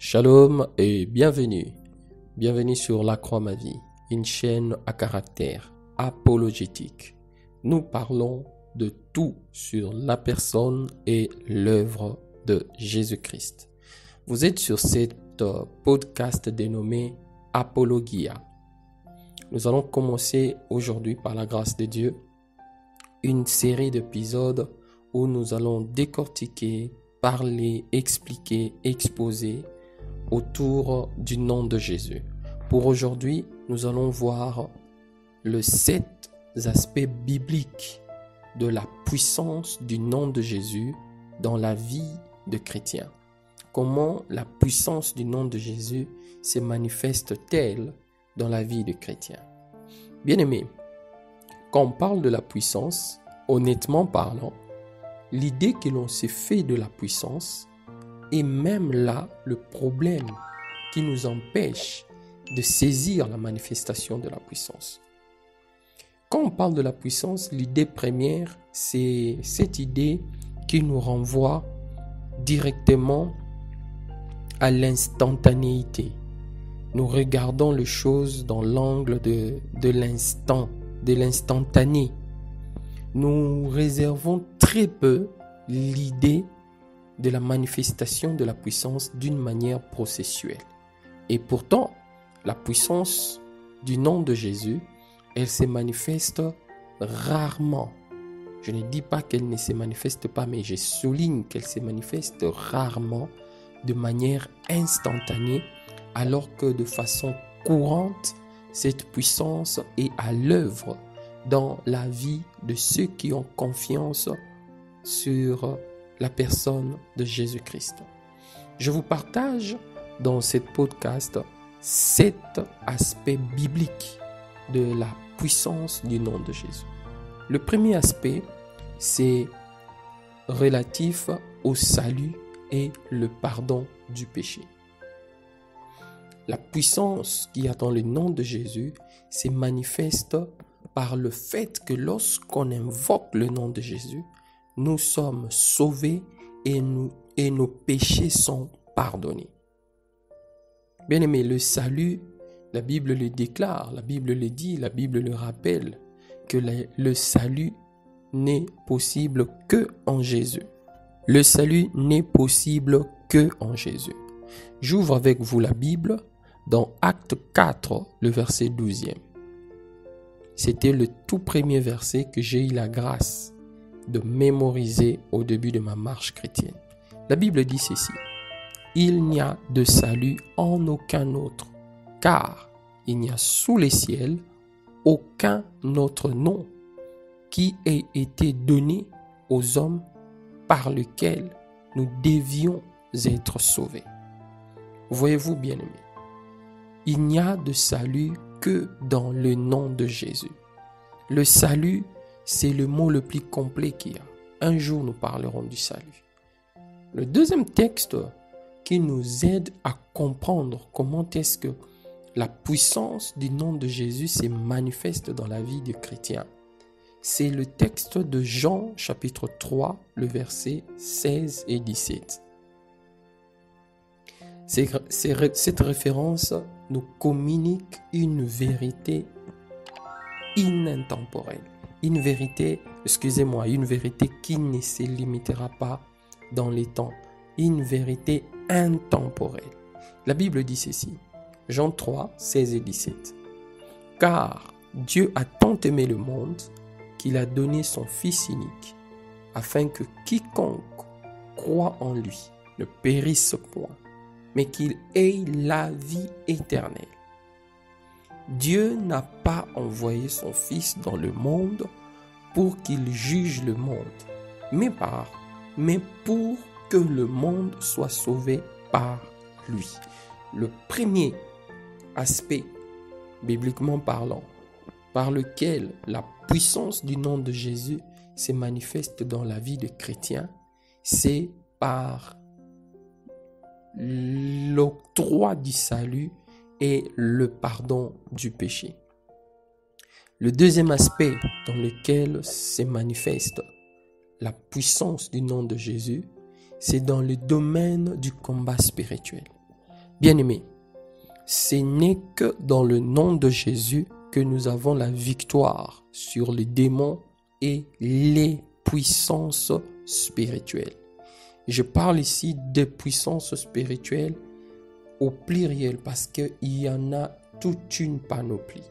Shalom et bienvenue. Bienvenue sur La Croix Ma Vie, une chaîne à caractère apologétique. Nous parlons de tout sur la personne et l'œuvre de Jésus-Christ. Vous êtes sur cette podcast dénommé Apologia. Nous allons commencer aujourd'hui, par la grâce de Dieu, une série d'épisodes où nous allons décortiquer, parler, expliquer, exposer autour du nom de Jésus. Pour aujourd'hui, nous allons voir les 7 aspects bibliques de la puissance du nom de Jésus dans la vie de chrétien. Comment la puissance du nom de Jésus se manifeste-t-elle dans la vie de chrétien? Bien-aimés, quand on parle de la puissance, honnêtement parlant, l'idée que l'on s'est fait de la puissance est même là le problème qui nous empêche de saisir la manifestation de la puissance. Quand on parle de la puissance, l'idée première, c'est cette idée qui nous renvoie directement à l'instantanéité. Nous regardons les choses dans l'angle de l'instant, de l'instantané. Nous réservons très peu l'idée de la manifestation de la puissance d'une manière processuelle. Et pourtant, la puissance du nom de Jésus, elle se manifeste rarement. Je ne dis pas qu'elle ne se manifeste pas, mais je souligne qu'elle se manifeste rarement de manière instantanée, alors que de façon courante, cette puissance est à l'œuvre dans la vie de ceux qui ont confiance sur la personne de Jésus-Christ. Je vous partage dans ce podcast 7 aspects bibliques de la puissance du nom de Jésus. Le premier aspect, c'est relatif au salut et le pardon du péché. La puissance qui est dans le nom de Jésus se manifeste par le fait que lorsqu'on invoque le nom de Jésus, nous sommes sauvés et nos péchés sont pardonnés. Bien-aimés, le salut, la Bible le déclare, la Bible le dit, la Bible le rappelle, que le salut n'est possible que en Jésus. Le salut n'est possible que en Jésus. J'ouvre avec vous la Bible dans Acte 4, le verset 12e. C'était le tout premier verset que j'ai eu la grâce de mémoriser au début de ma marche chrétienne. La Bible dit ceci: il n'y a de salut en aucun autre, car il n'y a sous les ciels aucun autre nom qui ait été donné aux hommes par lequel nous devions être sauvés. Voyez-vous, bien-aimés, il n'y a de salut que dans le nom de Jésus. Le salut, c'est le mot le plus complet qu'il y a. Un jour, nous parlerons du salut. Le deuxième texte qui nous aide à comprendre comment est-ce que la puissance du nom de Jésus se manifeste dans la vie du chrétien, c'est le texte de Jean, chapitre 3, le verset 16 et 17. Cette référence nous communique une vérité inintemporelle. Une vérité qui ne se limitera pas dans les temps. Une vérité intemporelle. La Bible dit ceci, Jean 3, 16 et 17. Car Dieu a tant aimé le monde qu'il a donné son Fils unique, afin que quiconque croit en lui ne périsse point, mais qu'il ait la vie éternelle. Dieu n'a pas envoyé son Fils dans le monde pour qu'il juge le monde, mais pour que le monde soit sauvé par lui. Le premier aspect, bibliquement parlant, par lequel la puissance du nom de Jésus se manifeste dans la vie des chrétiens, c'est par l'octroi du salut et le pardon du péché. Le deuxième aspect dans lequel se manifeste la puissance du nom de Jésus, c'est dans le domaine du combat spirituel. Bien-aimés, ce n'est que dans le nom de Jésus que nous avons la victoire sur les démons et les puissances spirituelles. Je parle ici de puissances spirituelles au pluriel parce qu'il y en a toute une panoplie.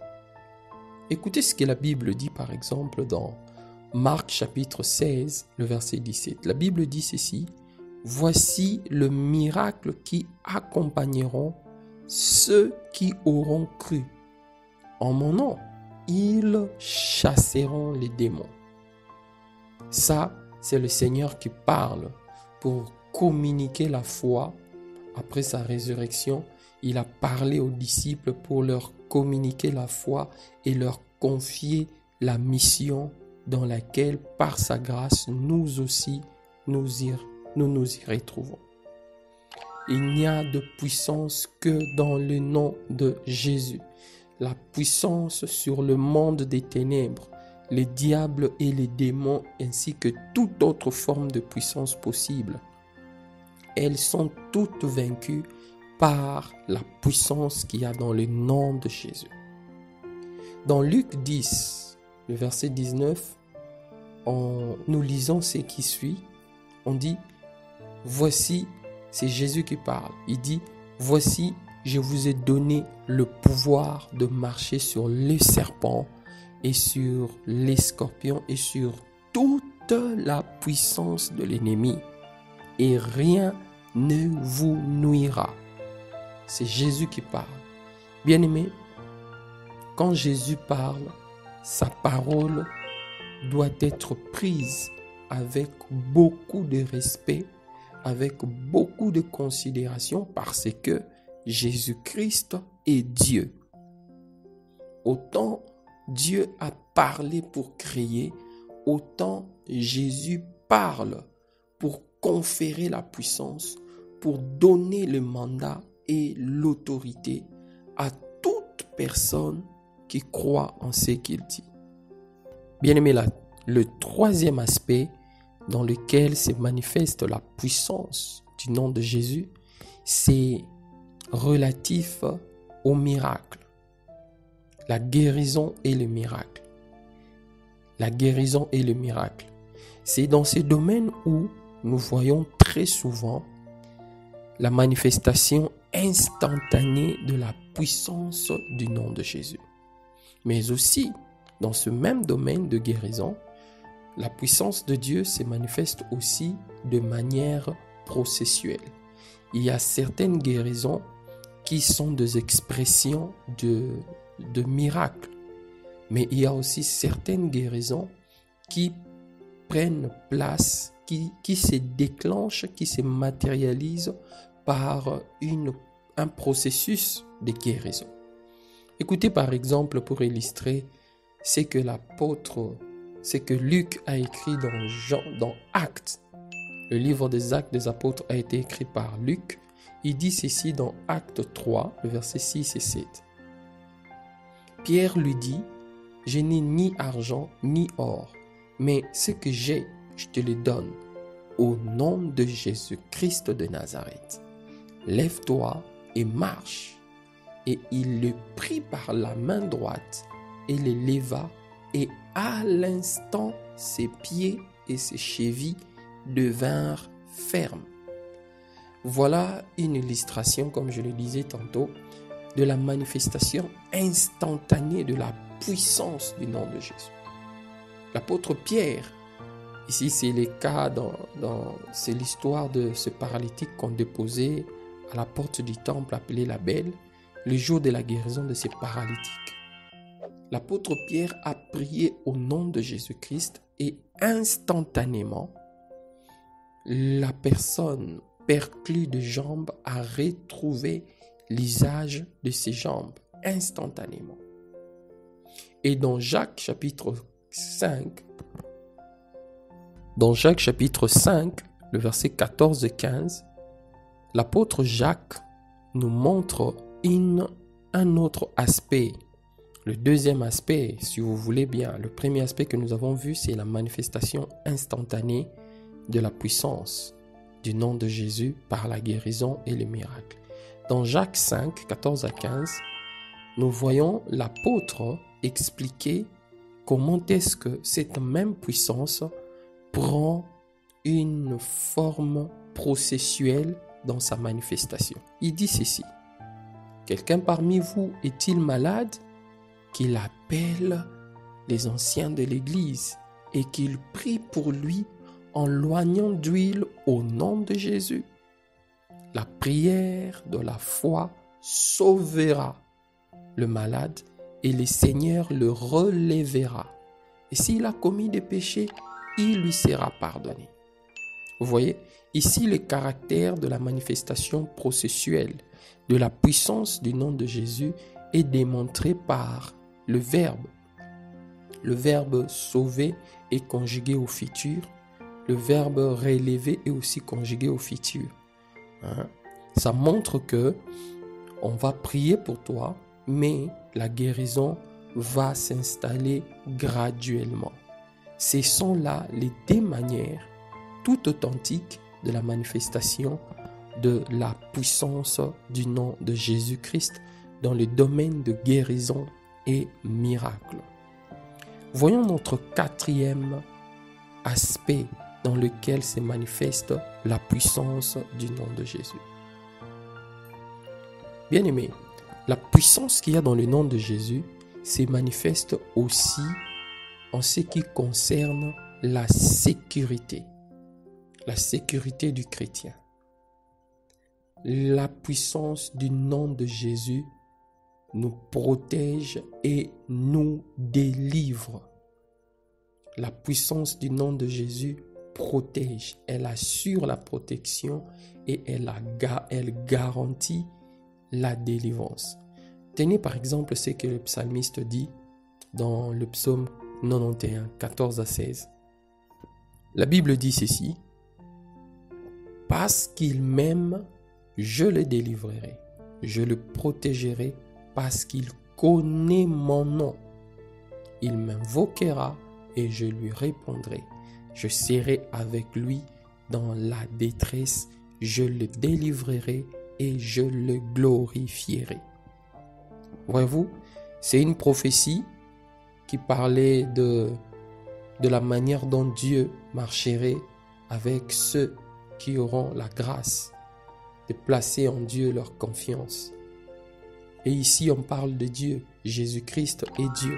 Écoutez ce que la Bible dit par exemple dans Marc chapitre 16, le verset 17. La Bible dit ceci: « Voici le miracle qui accompagneront ceux qui auront cru. En mon nom, ils chasseront les démons. » Ça, c'est le Seigneur qui parle pour communiquer la foi. Après sa résurrection, il a parlé aux disciples pour leur communiquer la foi et leur confier la mission dans laquelle, par sa grâce, nous aussi, nous nous y retrouvons. Il n'y a de puissance que dans le nom de Jésus. La puissance sur le monde des ténèbres, les diables et les démons, ainsi que toute autre forme de puissance possible. Elles sont toutes vaincues par la puissance qu'il y a dans le nom de Jésus. Dans Luc 10, le verset 19, nous lisons ce qui suit. On dit, voici, c'est Jésus qui parle. Il dit, voici, je vous ai donné le pouvoir de marcher sur les serpents et sur les scorpions et sur toute la puissance de l'ennemi. Et rien ne vous nuira. C'est Jésus qui parle. Bien-aimés, quand Jésus parle, sa parole doit être prise avec beaucoup de respect, avec beaucoup de considération, parce que Jésus-Christ est Dieu. Autant Dieu a parlé pour créer, autant Jésus parle pour conférer la puissance, pour donner le mandat et l'autorité à toute personne qui croit en ce qu'il dit. Bien-aimé, le troisième aspect dans lequel se manifeste la puissance du nom de Jésus, c'est relatif au miracle. La guérison et le miracle. La guérison et le miracle. C'est dans ces domaines où nous voyons très souvent la manifestation instantanée de la puissance du nom de Jésus. Mais aussi, dans ce même domaine de guérison, la puissance de Dieu se manifeste aussi de manière processuelle. Il y a certaines guérisons qui sont des expressions de miracles. Mais il y a aussi certaines guérisons qui prennent place, qui se déclenchent, qui se matérialisent par un processus de guérison. Écoutez par exemple pour illustrer ce que Luc a écrit dans Actes. Le livre des Actes des Apôtres a été écrit par Luc. Il dit ceci dans Acte 3, le verset 6 et 7. Pierre lui dit, « Je n'ai ni argent ni or, mais ce que j'ai, je te le donne. Au nom de Jésus-Christ de Nazareth, lève-toi et marche. » Et il le prit par la main droite et le leva, et à l'instant, ses pieds et ses chevilles devinrent fermes. Voilà une illustration, comme je le disais tantôt, de la manifestation instantanée de la puissance du nom de Jésus. L'apôtre Pierre, ici c'est le cas, c'est l'histoire de ce paralytique qu'on déposait à la porte du temple appelé la Belle, le jour de la guérison de ces paralytiques. L'apôtre Pierre a prié au nom de Jésus-Christ et instantanément, la personne perclue de jambes a retrouvé l'usage de ses jambes instantanément. Et dans Jacques chapitre 5, le verset 14 et 15, l'apôtre Jacques nous montre un autre aspect. Le deuxième aspect, si vous voulez bien, le premier aspect que nous avons vu, c'est la manifestation instantanée de la puissance du nom de Jésus par la guérison et les miracles. Dans Jacques 5, 14 à 15, nous voyons l'apôtre expliquer comment est-ce que cette même puissance prend une forme processuelle dans sa manifestation. Il dit ceci: quelqu'un parmi vous est-il malade? Qu'il appelle les anciens de l'Église et qu'il prie pour lui en loignant d'huile au nom de Jésus. La prière de la foi sauvera le malade et le Seigneur le relèvera. Et s'il a commis des péchés, il lui sera pardonné. Vous voyez, ici le caractère de la manifestation processuelle de la puissance du nom de Jésus est démontré par le verbe. Le verbe sauver est conjugué au futur. Le verbe relever est aussi conjugué au futur. Ça montre que on va prier pour toi, mais la guérison va s'installer graduellement. Ce sont là les deux manières tout authentiques de la manifestation de la puissance du nom de Jésus-Christ dans le domaine de guérison et miracle. Voyons notre quatrième aspect dans lequel se manifeste la puissance du nom de Jésus. Bien-aimés, la puissance qu'il y a dans le nom de Jésus se manifeste aussi en ce qui concerne la sécurité du chrétien. La puissance du nom de Jésus nous protège et nous délivre. La puissance du nom de Jésus protège, elle assure la protection et elle garantit la délivrance. Tenez par exemple ce que le psalmiste dit dans le psaume 91, 14 à 16. La Bible dit ceci: parce qu'il m'aime, je le délivrerai, je le protégerai parce qu'il connaît mon nom. Il m'invoquera et je lui répondrai. Je serai avec lui dans la détresse, je le délivrerai et je le glorifierai. Voyez-vous, c'est une prophétie qui parlait de la manière dont Dieu marcherait avec ceux qui auront la grâce de placer en Dieu leur confiance. Et ici, on parle de Dieu. Jésus-Christ est Dieu.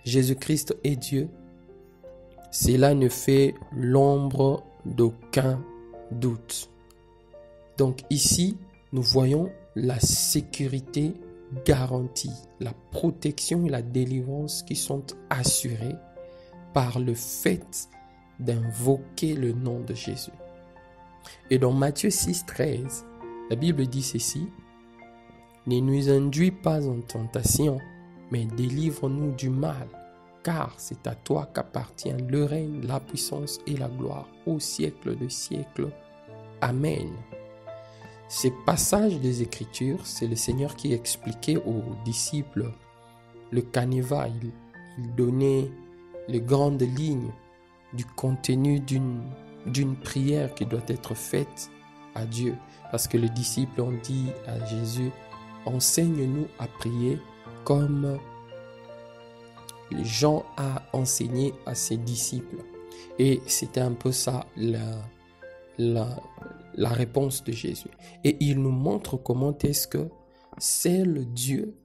Jésus-Christ est Dieu. Cela ne fait l'ombre d'aucun doute. Donc ici, nous voyons la sécurité garantie, la protection et la délivrance qui sont assurées par le fait d'invoquer le nom de Jésus. Et dans Matthieu 6, 13, la Bible dit ceci: ne nous induis pas en tentation, mais délivre-nous du mal, car c'est à toi qu'appartient le règne, la puissance et la gloire au siècle des siècles. Amen. Ces passages des Écritures, c'est le Seigneur qui expliquait aux disciples le canevas. Il donnait les grandes lignes du contenu d'une prière qui doit être faite à Dieu. Parce que les disciples ont dit à Jésus: enseigne-nous à prier comme Jean a enseigné à ses disciples. Et c'était un peu ça la réponse de Jésus. Et il nous montre comment est-ce que seul Dieu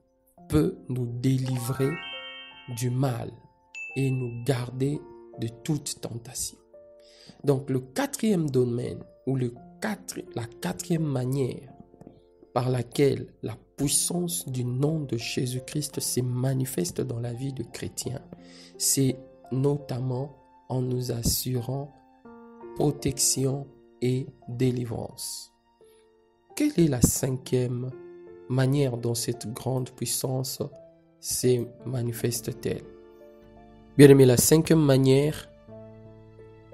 peut nous délivrer du mal et nous garder de toute tentation. Donc le quatrième domaine ou la quatrième manière par laquelle la puissance du nom de Jésus-Christ se manifeste dans la vie de chrétien, c'est notamment en nous assurant protection et délivrance. Quelle est la cinquième manière dont cette grande puissance se manifeste-t-elle? Bien aimé, la cinquième manière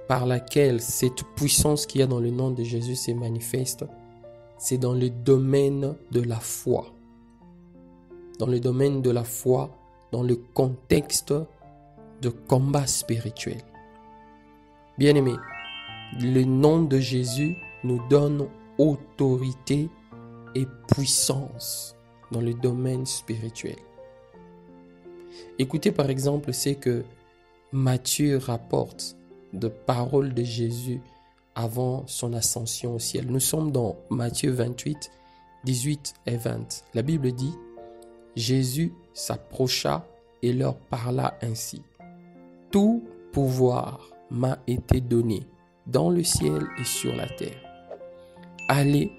par laquelle cette puissance qu'il y a dans le nom de Jésus se manifeste, c'est dans le domaine de la foi. Dans le domaine de la foi, dans le contexte de combat spirituel. Bien aimé, le nom de Jésus nous donne autorité et puissance dans le domaine spirituel. Écoutez par exemple ce que Matthieu rapporte de paroles de Jésus avant son ascension au ciel. Nous sommes dans Matthieu 28, 18 et 20. La Bible dit, Jésus s'approcha et leur parla ainsi. Tout pouvoir m'a été donné dans le ciel et sur la terre. Allez,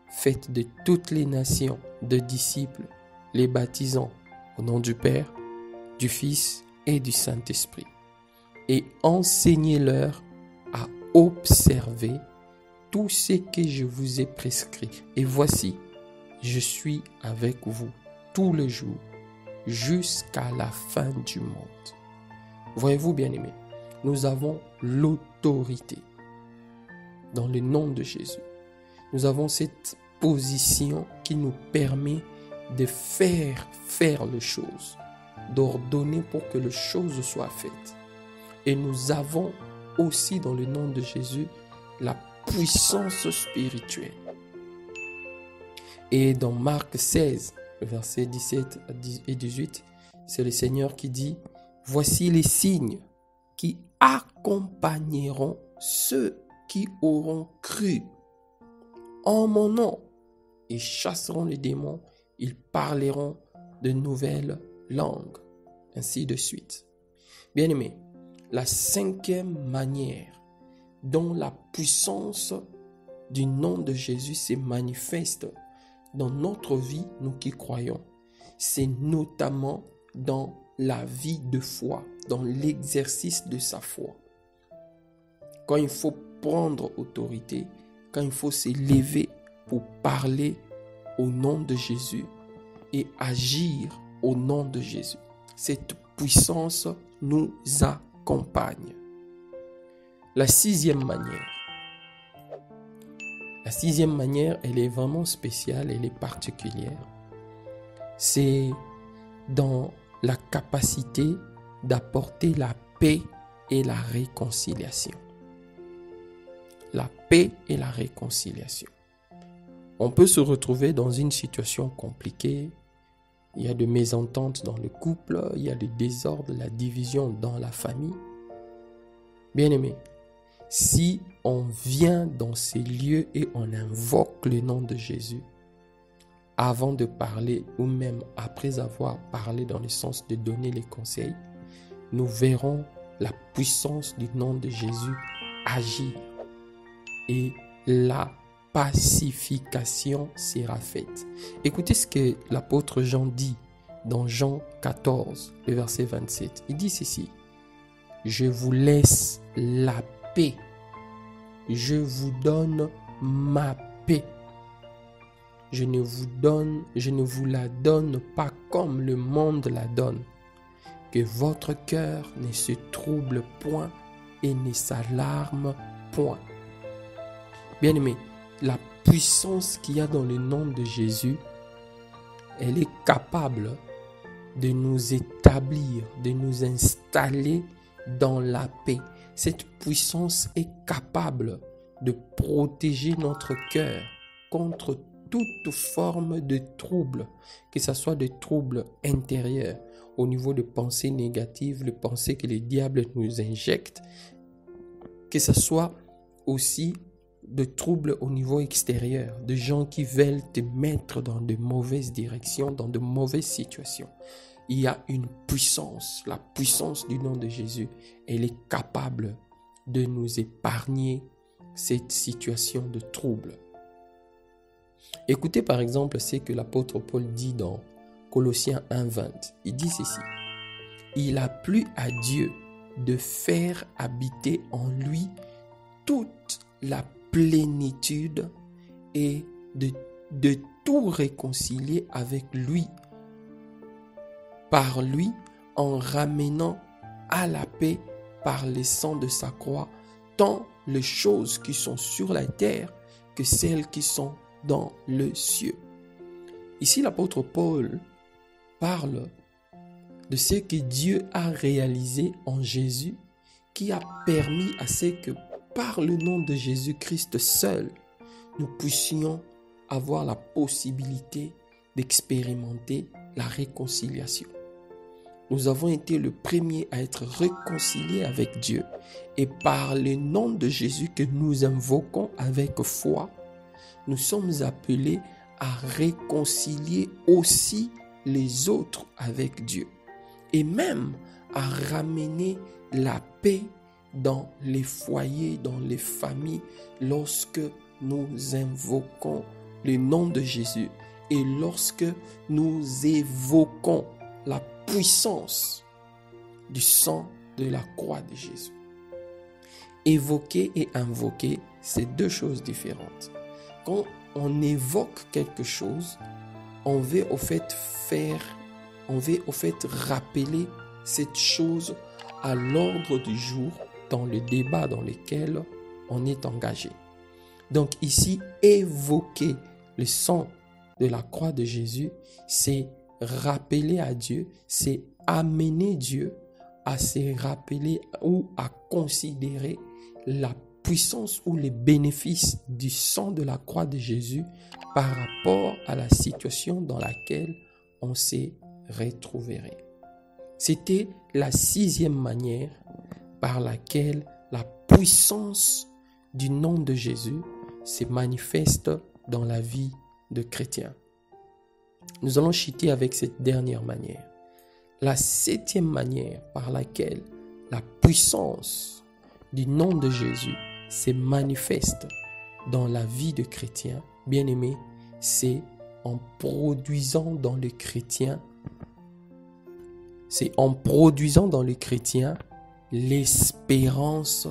faites de toutes les nations de disciples, les baptisant au nom du Père, du Fils et du Saint-Esprit, et enseignez-leur à observer tout ce que je vous ai prescrit. Et voici, je suis avec vous tous les jours jusqu'à la fin du monde. Voyez-vous, bien-aimés, nous avons l'autorité dans le nom de Jésus. Nous avons cette position qui nous permet de faire les choses, d'ordonner pour que les choses soient faites. Et nous avons aussi dans le nom de Jésus la puissance spirituelle. Et dans Marc 16, versets 17 et 18, c'est le Seigneur qui dit « Voici les signes qui accompagneront ceux qui auront cru en mon nom. Ils chasseront les démons, ils parleront de nouvelles langues. » Ainsi de suite. Bien-aimés, la cinquième manière dont la puissance du nom de Jésus se manifeste dans notre vie, nous qui croyons, c'est notamment dans la vie de foi, dans l'exercice de sa foi. Quand il faut prendre autorité, quand il faut se lever pour parler au nom de Jésus et agir au nom de Jésus. Cette puissance nous accompagne. La sixième manière. La sixième manière, elle est vraiment spéciale, elle est particulière. C'est dans la capacité d'apporter la paix et la réconciliation. La paix et la réconciliation. On peut se retrouver dans une situation compliquée. Il y a des mésententes dans le couple, il y a des désordres, la division dans la famille. Bien-aimés, si on vient dans ces lieux et on invoque le nom de Jésus, avant de parler ou même après avoir parlé dans le sens de donner les conseils, nous verrons la puissance du nom de Jésus agir et la pacification sera faite. Écoutez ce que l'apôtre Jean dit dans Jean 14, le verset 27. Il dit ceci: « Je vous laisse la paix. Je vous donne ma paix. Je ne vous la donne pas comme le monde la donne. Que votre cœur ne se trouble point et ne s'alarme point. » Bien-aimés, la puissance qu'il y a dans le nom de Jésus, elle est capable de nous établir, de nous installer dans la paix. Cette puissance est capable de protéger notre cœur contre toute forme de trouble, que ce soit des troubles intérieurs, au niveau de pensées négatives, les pensées que le diable nous injecte, que ce soit aussi de troubles au niveau extérieur, de gens qui veulent te mettre dans de mauvaises directions, dans de mauvaises situations. Il y a une puissance, la puissance du nom de Jésus, elle est capable de nous épargner cette situation de trouble. Écoutez par exemple ce que l'apôtre Paul dit dans Colossiens 1:20. Il dit ceci: « Il a plu à Dieu de faire habiter en lui toute la plénitude et de tout réconcilier avec lui, par lui, en ramenant à la paix par le sang de sa croix, tant les choses qui sont sur la terre que celles qui sont dans le ciel. » Ici, l'apôtre Paul parle de ce que Dieu a réalisé en Jésus, qui a permis à ce que par le nom de Jésus-Christ seul, nous puissions avoir la possibilité d'expérimenter la réconciliation. Nous avons été le premier à être réconciliés avec Dieu. Et par le nom de Jésus que nous invoquons avec foi, nous sommes appelés à réconcilier aussi les autres avec Dieu. Et même à ramener la paix dans les foyers, dans les familles, lorsque nous invoquons le nom de Jésus et lorsque nous évoquons la puissance du sang de la croix de Jésus. Évoquer et invoquer, c'est deux choses différentes. Quand on évoque quelque chose, on veut au fait rappeler cette chose à l'ordre du jour dans le débat dans lequel on est engagé. Donc ici, évoquer le sang de la croix de Jésus, c'est rappeler à Dieu, c'est amener Dieu à se rappeler ou à considérer la puissance ou les bénéfices du sang de la croix de Jésus par rapport à la situation dans laquelle on s'est retrouvé. C'était la 6e manière par laquelle la puissance du nom de Jésus se manifeste dans la vie de chrétien. Nous allons chuter avec cette dernière manière. La 7e manière par laquelle la puissance du nom de Jésus se manifeste dans la vie de chrétien, bien-aimé, c'est en produisant dans le chrétien, l'espérance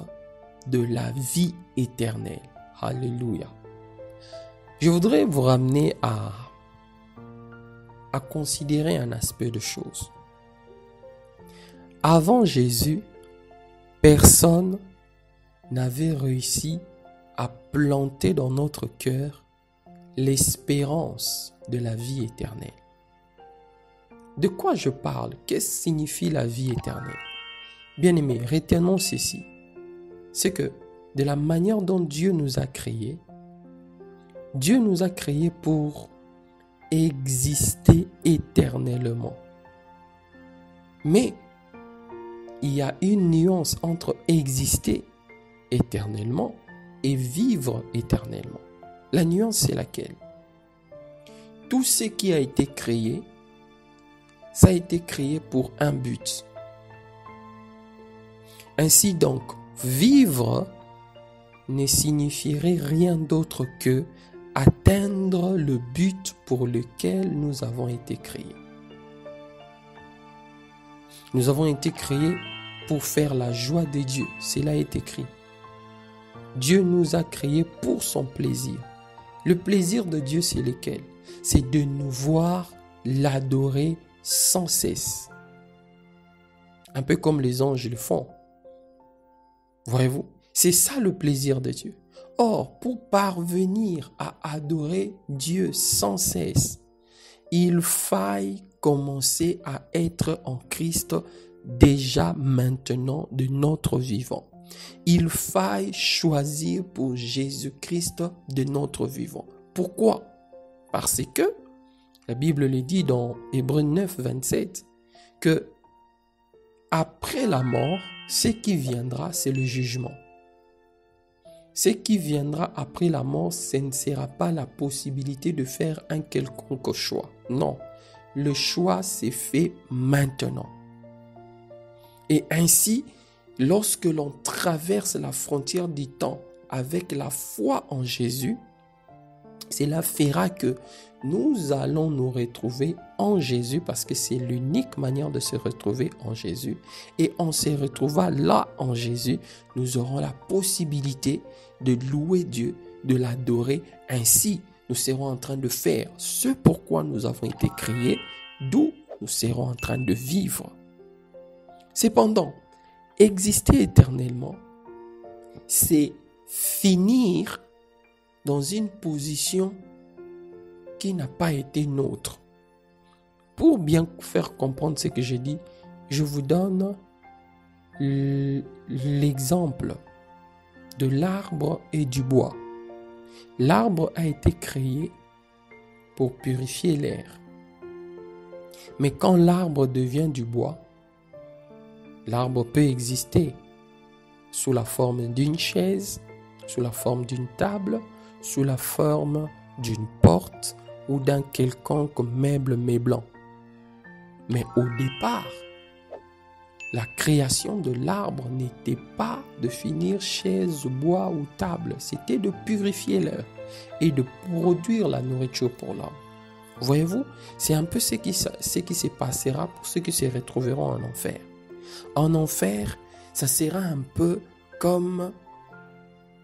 de la vie éternelle. Alléluia. Je voudrais vous ramener à considérer un aspect de choses. Avant Jésus, personne n'avait réussi à planter dans notre cœur l'espérance de la vie éternelle. De quoi je parle? Qu'est-ce que signifie la vie éternelle? Bien-aimés, retenons ceci. C'est que de la manière dont Dieu nous a créés pour exister éternellement. Mais il y a une nuance entre exister éternellement et vivre éternellement. La nuance, c'est laquelle? Tout ce qui a été créé, ça a été créé pour un but. Ainsi donc, vivre ne signifierait rien d'autre que atteindre le but pour lequel nous avons été créés. Nous avons été créés pour faire la joie de Dieu. Cela est écrit. Dieu nous a créés pour son plaisir. Le plaisir de Dieu, c'est lequel? C'est de nous voir l'adorer sans cesse. Un peu comme les anges le font. Voyez-vous? C'est ça le plaisir de Dieu. Or, pour parvenir à adorer Dieu sans cesse, il faille commencer à être en Christ déjà maintenant de notre vivant. Il faille choisir pour Jésus-Christ de notre vivant. Pourquoi? Parce que la Bible le dit dans Hébreux 9, 27, que après la mort, ce qui viendra, c'est le jugement. Ce qui viendra après la mort, ce ne sera pas la possibilité de faire un quelconque choix. Non, le choix s'est fait maintenant. Et ainsi, lorsque l'on traverse la frontière du temps avec la foi en Jésus, cela fera que nous allons nous retrouver en Jésus parce que c'est l'unique manière de se retrouver en Jésus. Et en se retrouvant là en Jésus, nous aurons la possibilité de louer Dieu, de l'adorer. Ainsi, nous serons en train de faire ce pourquoi nous avons été créés, d'où nous serons en train de vivre. Cependant, exister éternellement, c'est finir dans une position qui n'a pas été nôtre. Pour bien faire comprendre ce que j'ai dit, je vous donne l'exemple de l'arbre et du bois. L'arbre a été créé pour purifier l'air. Mais quand l'arbre devient du bois, l'arbre peut exister sous la forme d'une chaise, sous la forme d'une table, sous la forme d'une porte ou d'un quelconque meuble meublant. Mais au départ, la création de l'arbre n'était pas de finir chaise, bois ou table, c'était de purifier l'air et de produire la nourriture pour l'homme. Voyez-vous, c'est un peu ce qui se passera pour ceux qui se retrouveront en enfer. En enfer, ça sera un peu comme...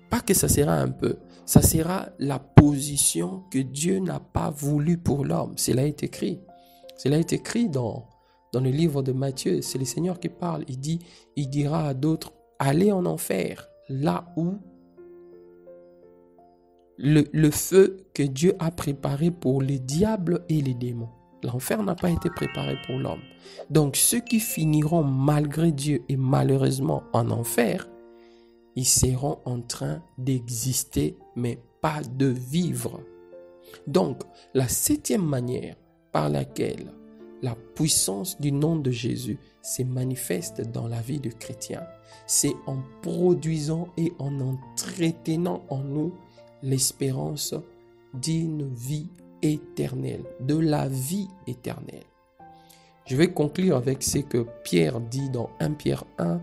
Pas que ça sera un peu, ça sera la position que Dieu n'a pas voulu pour l'homme. Cela est écrit. Cela est écrit dans le livre de Matthieu. C'est le Seigneur qui parle. Il dira à d'autres, allez en enfer, là où le feu que Dieu a préparé pour les diables et les démons. L'enfer n'a pas été préparé pour l'homme. Donc ceux qui finiront malgré Dieu et malheureusement en enfer, ils seront en train d'exister, mais pas de vivre. Donc, la 7e manière par laquelle la puissance du nom de Jésus se manifeste dans la vie du chrétien, c'est en produisant et en entretenant en nous l'espérance d'une vie éternelle, de la vie éternelle. Je vais conclure avec ce que Pierre dit dans 1 Pierre 1,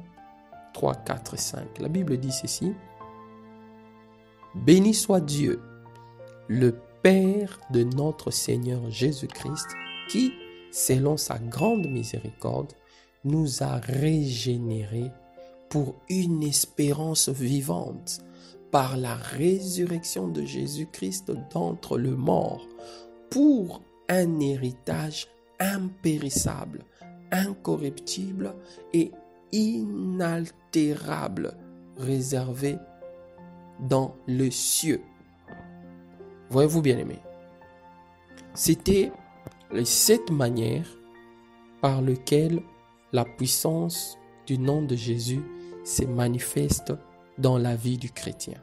3, 4 et 5. La Bible dit ceci. Béni soit Dieu, le Père de notre Seigneur Jésus-Christ, qui, selon sa grande miséricorde, nous a régénérés pour une espérance vivante par la résurrection de Jésus-Christ d'entre les morts, pour un héritage impérissable, incorruptible et inaltérable, réservé dans le cieux. Voyez-vous, bien-aimés, c'était les 7 manières par lesquelles la puissance du nom de Jésus se manifeste dans la vie du chrétien.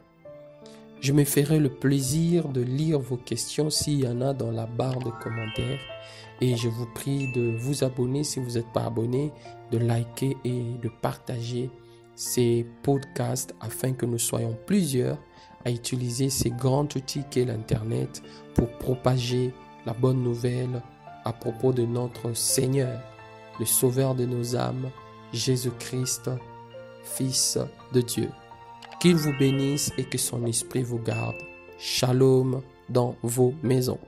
Je me ferai le plaisir de lire vos questions s'il y en a dans la barre de commentaires. Et je vous prie de vous abonner si vous n'êtes pas abonné, de liker et de partager ces podcasts afin que nous soyons plusieurs à utiliser ces grands outils qu'est l'Internet pour propager la bonne nouvelle à propos de notre Seigneur, le Sauveur de nos âmes, Jésus-Christ, Fils de Dieu. Qu'il vous bénisse et que son esprit vous garde. Shalom dans vos maisons.